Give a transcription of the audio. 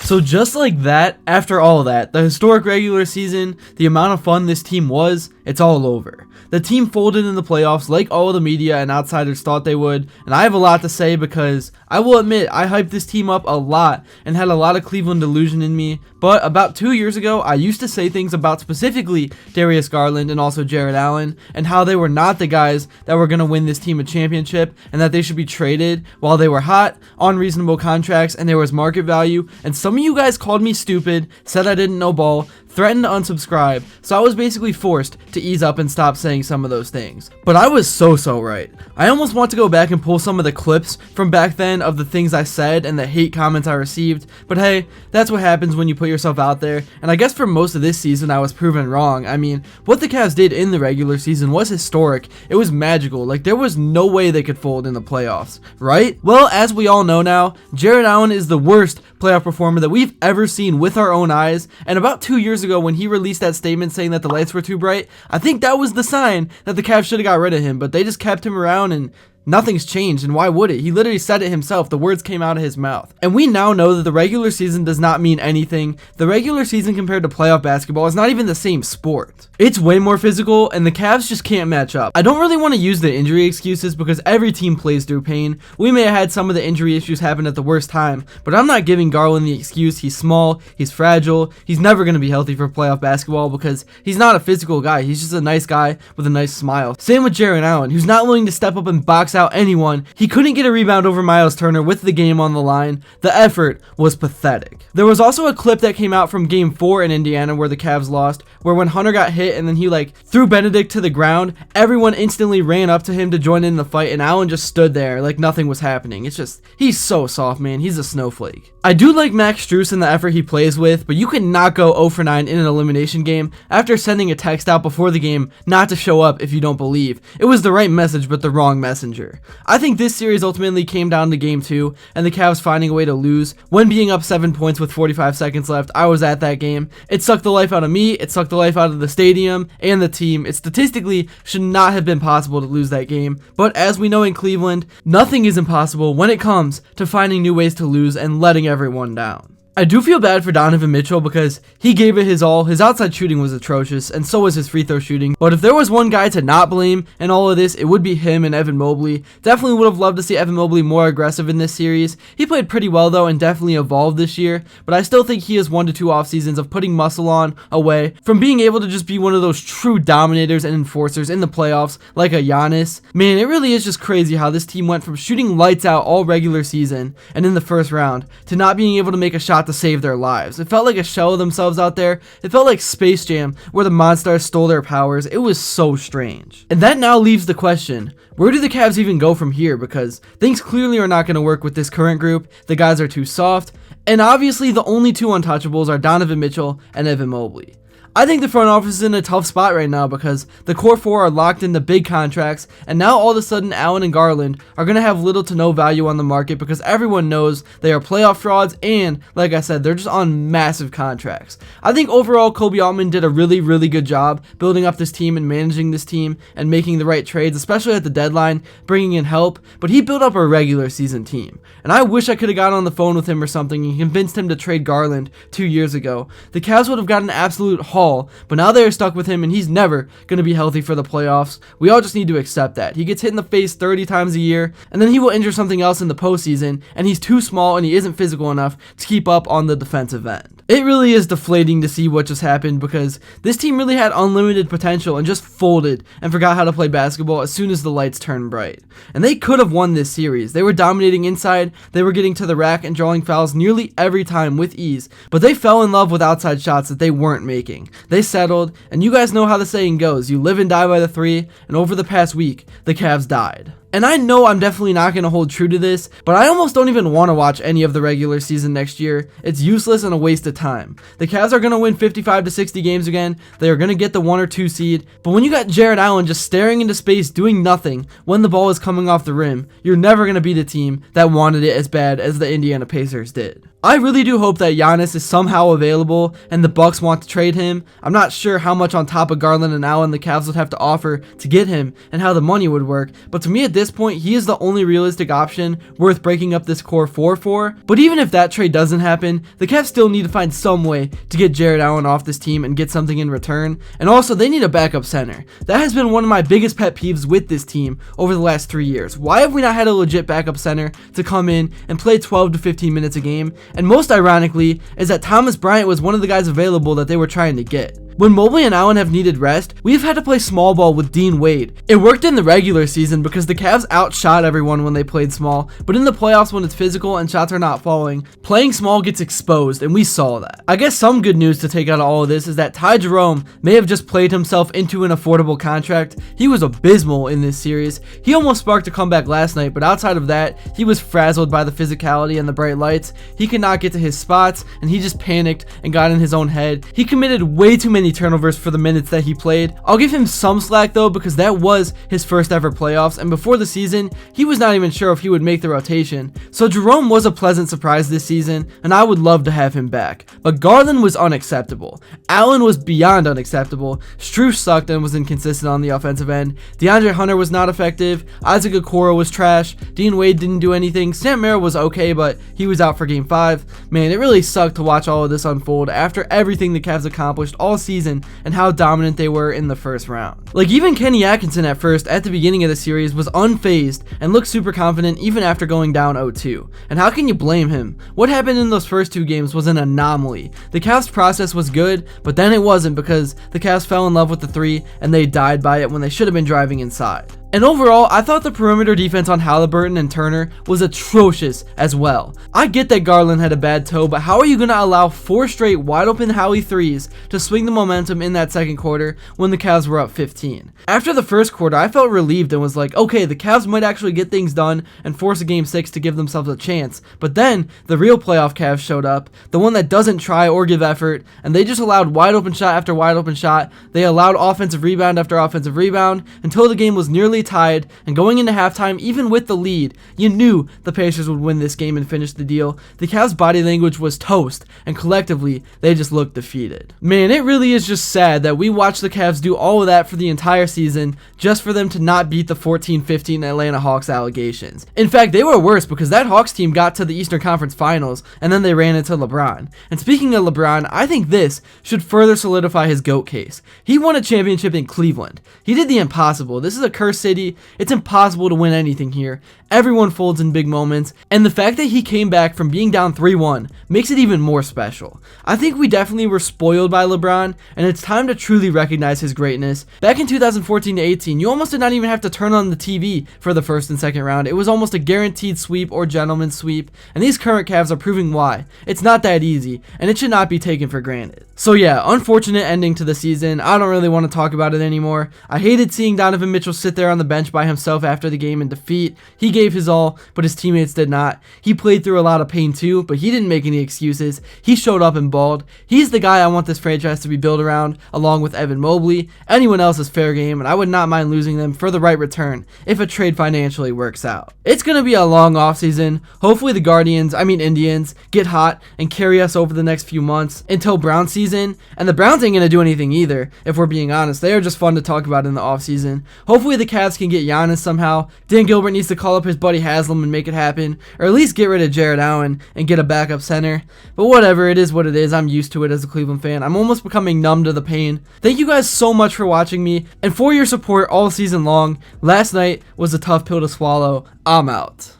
So just like that, after all that, the historic regular season, the amount of fun this team was, it's all over. The team folded in the playoffs like all the media and outsiders thought they would, and I have a lot to say because I will admit I hyped this team up a lot and had a lot of Cleveland delusion in me, but about 2 years ago I used to say things about specifically Darius Garland and also Jarrett Allen and how they were not the guys that were going to win this team a championship and that they should be traded while they were hot, on reasonable contracts, and there was market value, and some of you guys called me stupid, said I didn't know ball, threatened to unsubscribe, so I was basically forced to ease up and stop saying some of those things. But I was so right. I almost want to go back and pull some of the clips from back then of the things I said and the hate comments I received, but hey, that's what happens when you put yourself out there, and I guess for most of this season I was proven wrong. I mean, what the Cavs did in the regular season was historic. It was magical. Like, there was no way they could fold in the playoffs, right? Well, as we all know now, Jarrett Allen is the worst playoff performer that we've ever seen with our own eyes, and about 2 years ago when he released that statement saying that the lights were too bright, I think that was the sign that the Cavs should have got rid of him, but they just kept him around and nothing's changed, and why would it? He literally said it himself. The words came out of his mouth. And we now know that the regular season does not mean anything. The regular season compared to playoff basketball is not even the same sport. It's way more physical, and the Cavs just can't match up. I don't really want to use the injury excuses because every team plays through pain. We may have had some of the injury issues happen at the worst time, but I'm not giving Garland the excuse. He's small, he's fragile, he's never going to be healthy for playoff basketball because he's not a physical guy. He's just a nice guy with a nice smile. Same with Jarrett Allen, who's not willing to step up and box out anyone. He couldn't get a rebound over Miles Turner with the game on the line. The effort was pathetic. There was also a clip that came out from game 4 in Indiana where the Cavs lost, where when Hunter got hit and then he threw Benedict to the ground, everyone instantly ran up to him to join in the fight, and Allen just stood there like nothing was happening. It's just, he's so soft, man. He's a snowflake. I do like Max Strus and the effort he plays with, but you cannot go 0 for 9 in an elimination game after sending a text out before the game not to show up if you don't believe. It was the right message but the wrong messenger. I think this series ultimately came down to game 2 and the Cavs finding a way to lose when being up 7 points with 45 seconds left. I was at that game. It sucked the life out of me, it sucked the life out of the stadium and the team. It statistically should not have been possible to lose that game, but as we know in Cleveland, nothing is impossible when it comes to finding new ways to lose and letting everyone down. I do feel bad for Donovan Mitchell because he gave it his all. His outside shooting was atrocious, and so was his free throw shooting. But if there was one guy to not blame in all of this, it would be him and Evan Mobley. Definitely would have loved to see Evan Mobley more aggressive in this series. He played pretty well though and definitely evolved this year, but I still think he has 1 to 2 off seasons of putting muscle on away from being able to just be one of those true dominators and enforcers in the playoffs like a Giannis. Man, it really is just crazy how this team went from shooting lights out all regular season and in the first round to not being able to make a shot to save their lives. It felt like a shell of themselves out there. It felt like Space Jam where the Monstars stole their powers. It was so strange. And that now leaves the question, where do the Cavs even go from here? Because things clearly are not going to work with this current group. The guys are too soft. And obviously the only two untouchables are Donovan Mitchell and Evan Mobley. I think the front office is in a tough spot right now because the core 4 are locked into big contracts, and now all of a sudden Allen and Garland are going to have little to no value on the market because everyone knows they are playoff frauds, and like I said, they're just on massive contracts. I think overall Kobe Altman did a really good job building up this team and managing this team and making the right trades, especially at the deadline, bringing in help, but he built up a regular season team. And I wish I could have got on the phone with him or something and convinced him to trade Garland 2 years ago. The Cavs would have gotten an absolute haul, but now they're stuck with him and he's never going to be healthy for the playoffs. We all just need to accept that. He gets hit in the face 30 times a year, and then he will injure something else in the postseason, and he's too small and he isn't physical enough to keep up on the defensive end. It really is deflating to see what just happened because this team really had unlimited potential and just folded and forgot how to play basketball as soon as the lights turned bright. And they could have won this series. They were dominating inside, they were getting to the rack and drawing fouls nearly every time with ease, but they fell in love with outside shots that they weren't making. They settled, and you guys know how the saying goes, you live and die by the 3, and over the past week, the Cavs died. And I know I'm definitely not going to hold true to this, but I almost don't even want to watch any of the regular season next year. It's useless and a waste of time. The Cavs are going to win 55 to 60 games again. They are going to get the 1 or 2 seed. But when you got Jarrett Allen just staring into space doing nothing when the ball is coming off the rim, you're never going to beat a team that wanted it as bad as the Indiana Pacers did. I really do hope that Giannis is somehow available and the Bucks want to trade him. I'm not sure how much on top of Garland and Allen the Cavs would have to offer to get him and how the money would work, but to me at this point, he is the only realistic option worth breaking up this core 4 for. But even if that trade doesn't happen, the Cavs still need to find some way to get Jarrett Allen off this team and get something in return. And also, they need a backup center. That has been one of my biggest pet peeves with this team over the last 3 years. Why have we not had a legit backup center to come in and play 12 to 15 minutes a game? And most ironically is that Thomas Bryant was one of the guys available that they were trying to get. When Mobley and Allen have needed rest, we've had to play small ball with Dean Wade. It worked in the regular season because the Cavs outshot everyone when they played small, but in the playoffs when it's physical and shots are not falling, playing small gets exposed, and we saw that. I guess some good news to take out of all of this is that Ty Jerome may have just played himself into an affordable contract. He was abysmal in this series. He almost sparked a comeback last night, but outside of that, he was frazzled by the physicality and the bright lights. He could not get to his spots, and he just panicked and got in his own head. He committed way too many turnovers for the minutes that he played. I'll give him some slack though, because that was his first ever playoffs, and before the season he was not even sure if he would make the rotation. So Jerome was a pleasant surprise this season, and I would love to have him back. But Garland was unacceptable. Allen was beyond unacceptable. Struce sucked and was inconsistent on the offensive end. DeAndre Hunter was not effective. Isaac Okoro was trash. Dean Wade didn't do anything. Sam Merrill was okay, but he was out for game 5. Man, it really sucked to watch all of this unfold after everything the Cavs accomplished all season and how dominant they were in the first round. Like, even Kenny Atkinson at first, at the beginning of the series, was unfazed and looked super confident even after going down 0-2. And how can you blame him? What happened in those first 2 games was an anomaly. The Cavs' process was good, but then it wasn't, because the Cavs fell in love with the 3 and they died by it when they should have been driving inside. And overall, I thought the perimeter defense on Haliburton and Turner was atrocious as well. I get that Garland had a bad toe, but how are you going to allow 4 straight wide open Hally threes to swing the momentum in that second quarter when the Cavs were up 15? After the first quarter, I felt relieved and was like, okay, the Cavs might actually get things done and force a game 6 to give themselves a chance. But then the real playoff Cavs showed up, the one that doesn't try or give effort, and they just allowed wide open shot after wide open shot. They allowed offensive rebound after offensive rebound until the game was nearly tied, and going into halftime, even with the lead, you knew the Pacers would win this game and finish the deal. The Cavs' body language was toast, and collectively, they just looked defeated. Man, it really is just sad that we watched the Cavs do all of that for the entire season just for them to not beat the 14-15 Atlanta Hawks allegations. In fact, they were worse because that Hawks team got to the Eastern Conference Finals, and then they ran into LeBron. And speaking of LeBron, I think this should further solidify his GOAT case. He won a championship in Cleveland. He did the impossible. This is a cursed city. It's impossible to win anything here. Everyone folds in big moments, and the fact that he came back from being down 3-1 makes it even more special. I think we definitely were spoiled by LeBron, and it's time to truly recognize his greatness. Back in 2014-18, you almost did not even have to turn on the TV for the first and second round. It was almost a guaranteed sweep or gentleman's sweep, and these current Cavs are proving why. It's not that easy, and it should not be taken for granted. So yeah, unfortunate ending to the season. I don't really want to talk about it anymore. I hated seeing Donovan Mitchell sit there on the bench by himself after the game in defeat. He gave his all, but his teammates did not. He played through a lot of pain too, but he didn't make any excuses. He showed up and balled. He's the guy I want this franchise to be built around, along with Evan Mobley. Anyone else is fair game, and I would not mind losing them for the right return if a trade financially works out. It's going to be a long offseason. Hopefully the Indians, get hot and carry us over the next few months until Brown season. And the Browns ain't going to do anything either, if we're being honest. They are just fun to talk about in the offseason. Hopefully the Cavs can get Giannis somehow. Dan Gilbert needs to call up his buddy Haslam and make it happen, or at least get rid of Jarrett Allen and get a backup center. But whatever, it is what it is. I'm used to it as a Cleveland fan. I'm almost becoming numb to the pain. Thank you guys so much for watching me and for your support all season long. Last night was a tough pill to swallow. I'm out.